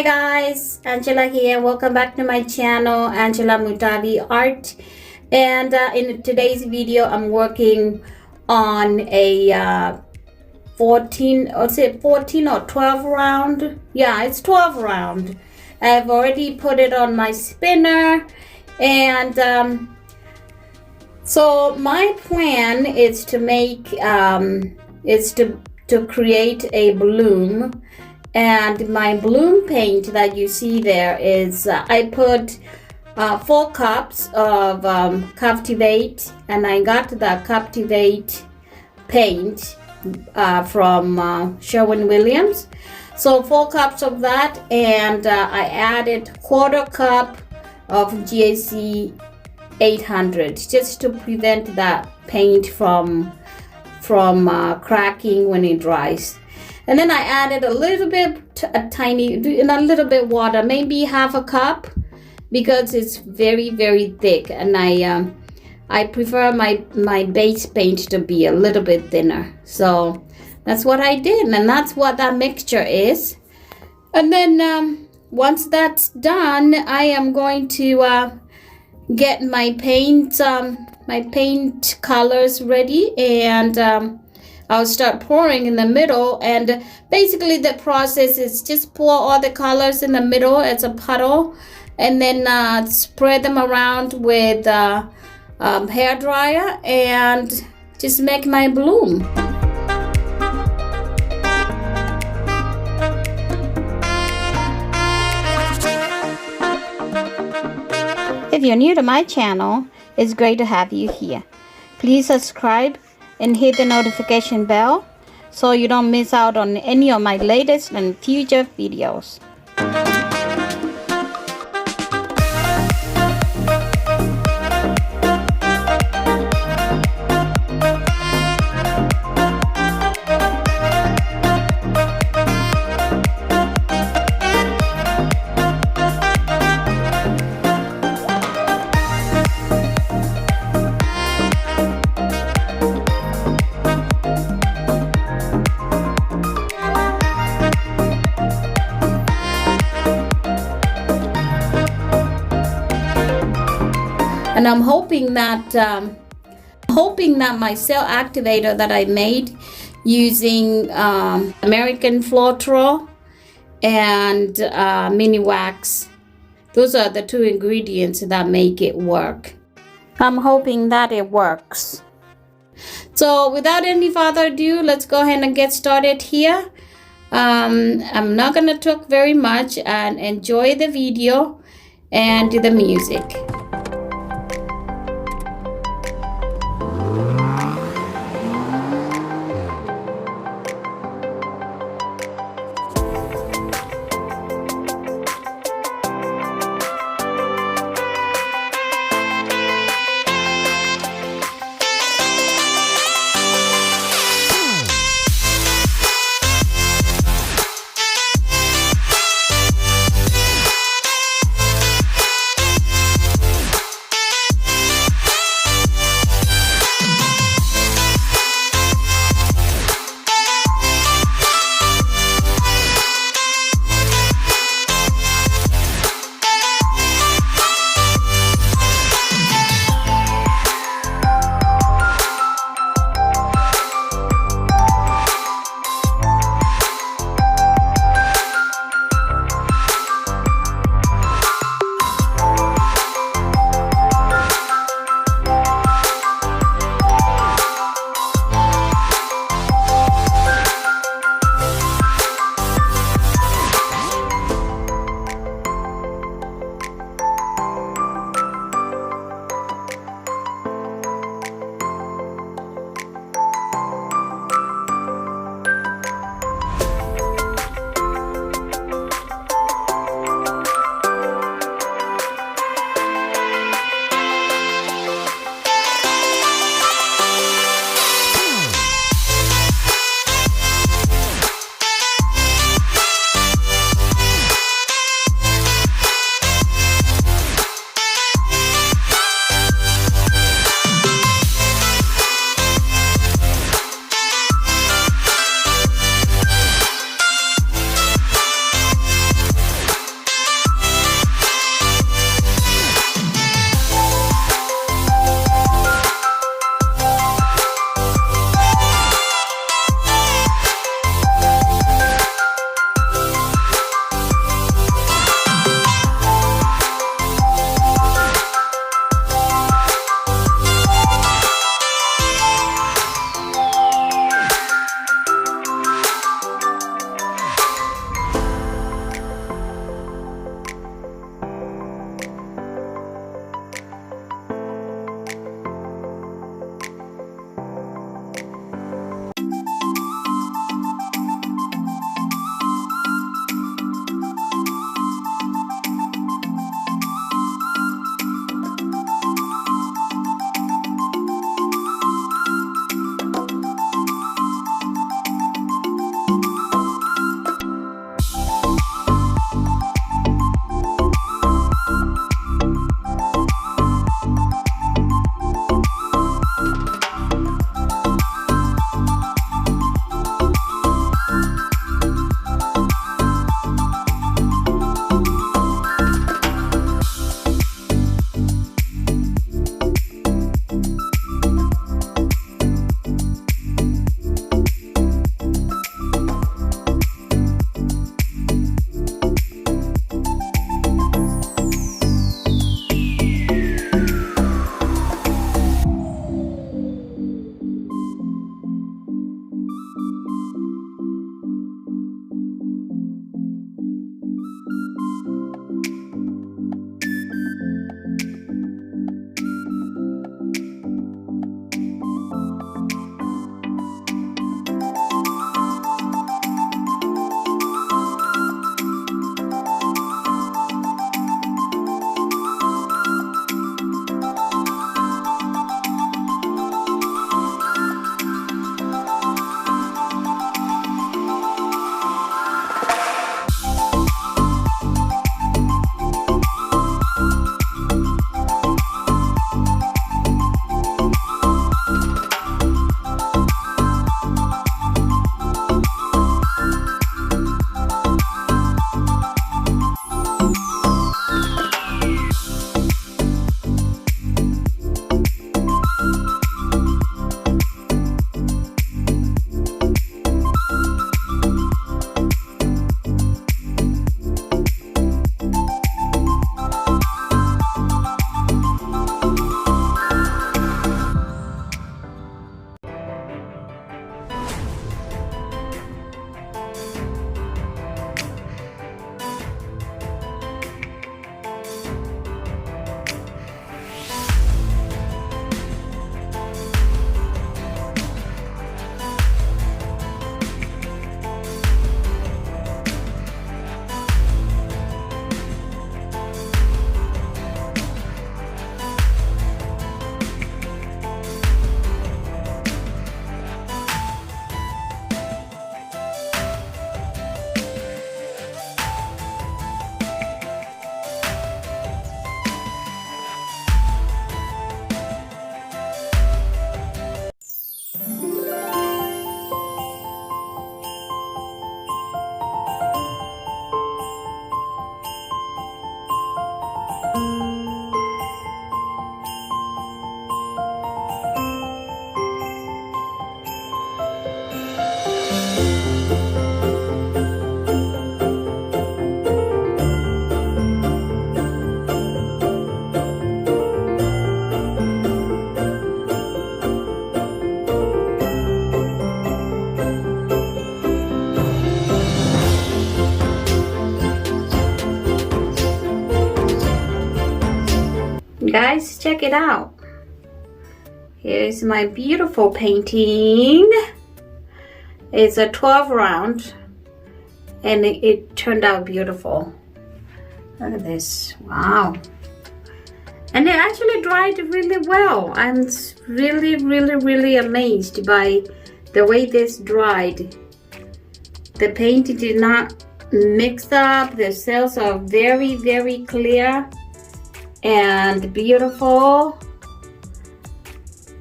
Hi guys, Angela here. Welcome back to my channel, Angela Mutavi Art. And in today's video, I'm working on a 14 or 12 round. Yeah, it's 12 round. I've already put it on my spinner, and so my plan is to make to create a bloom. And my bloom paint that you see there is I put 4 cups of Captivate, and I got the Captivate paint from Sherwin-Williams. So 4 cups of that, and I added 1/4 cup of GAC 800 just to prevent that paint from cracking when it dries. And then I added a little bit, a little bit water, maybe 1/2 cup, because it's very thick, and I prefer my base paint to be a little bit thinner. So that's what I did, and that's what that mixture is. And then once that's done, I am going to get my paint colors ready, and I'll start pouring in the middle. And basically the process is just pour all the colors in the middle as a puddle, and then spread them around with hair dryer and just make my bloom. If you're new to my channel, it's great to have you here. Please subscribe and hit the notification bell so you don't miss out on any of my latest and future videos. And I'm hoping that my cell activator that I made using American Floetrol and mini wax, those are the 2 ingredients that make it work. I'm hoping that it works. So without any further ado, let's go ahead and get started here. I'm not gonna talk very much, and enjoy the video and the music. Guys, check it out. Here's my beautiful painting. It's a 12 round and it turned out beautiful. Look at this. Wow. And it actually dried really well. I'm really amazed by the way this dried. The paint did not mix up. The cells are very clear and beautiful.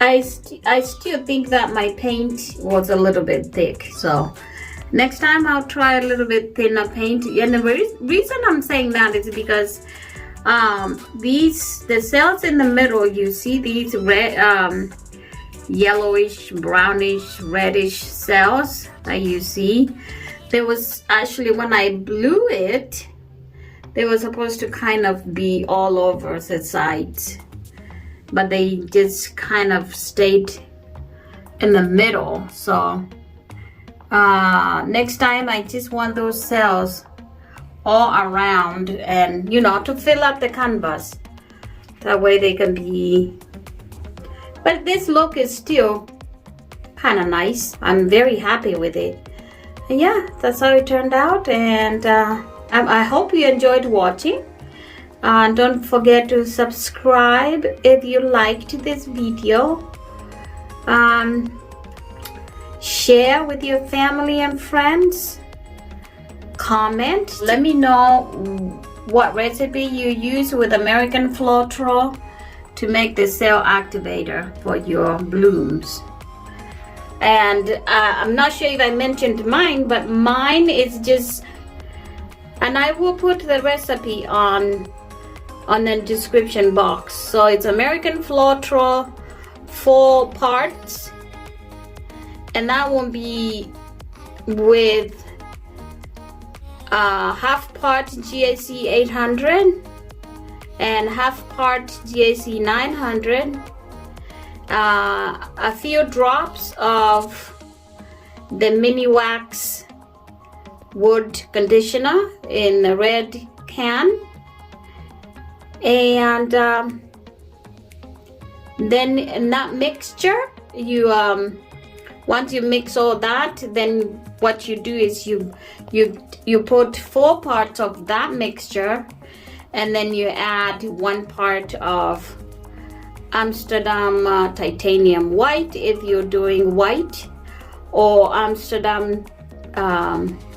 I still think that my paint was a little bit thick, so next time I'll try a little bit thinner paint. And the reason I'm saying that is because the cells in the middle, you see these red, yellowish, brownish, reddish cells that you see. There was actually, when I blew it, they were supposed to kind of be all over the sides, but they just kind of stayed in the middle. So next time I just want those cells all around, and you know, to fill up the canvas. That way they can be, but this look is still kind of nice. I'm very happy with it. And yeah, that's how it turned out. And I hope you enjoyed watching. Don't forget to subscribe if you liked this video. Share with your family and friends. Comment. Let me know what recipe you use with American Floetrol to make the cell activator for your blooms. And I'm not sure if I mentioned mine, but mine is just, and I will put the recipe on the description box. So it's American Floetrol, 4 parts, and that will be with half part GAC 800 and half part GAC 900, a few drops of the mini wax wood conditioner in the red can, and then in that mixture, you once you mix all that, then what you do is you put 4 parts of that mixture, and then you add 1 part of Amsterdam titanium white if you're doing white, or Amsterdam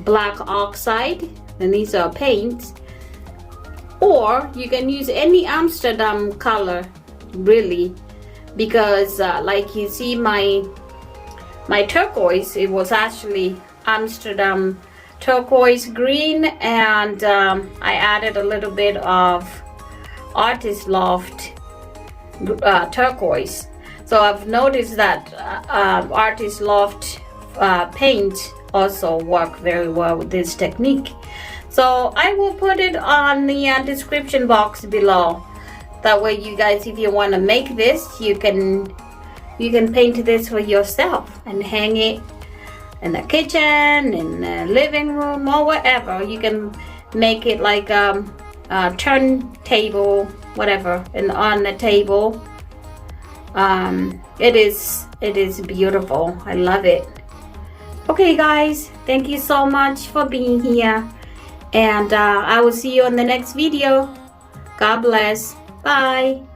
black oxide, and these are paints, or you can use any Amsterdam color really, because like you see my turquoise, it was actually Amsterdam turquoise green, and I added a little bit of Artist Loft turquoise. So I've noticed that Artist Loft paint also work very well with this technique. So I will put it on the description box below. That way you guys, if you want to make this, you can paint this for yourself and hang it in the kitchen, in the living room, or wherever. You can make it like a turntable, whatever, and on the table. It is beautiful. I love it. Okay guys, thank you so much for being here, and I will see you on the next video. God bless. Bye.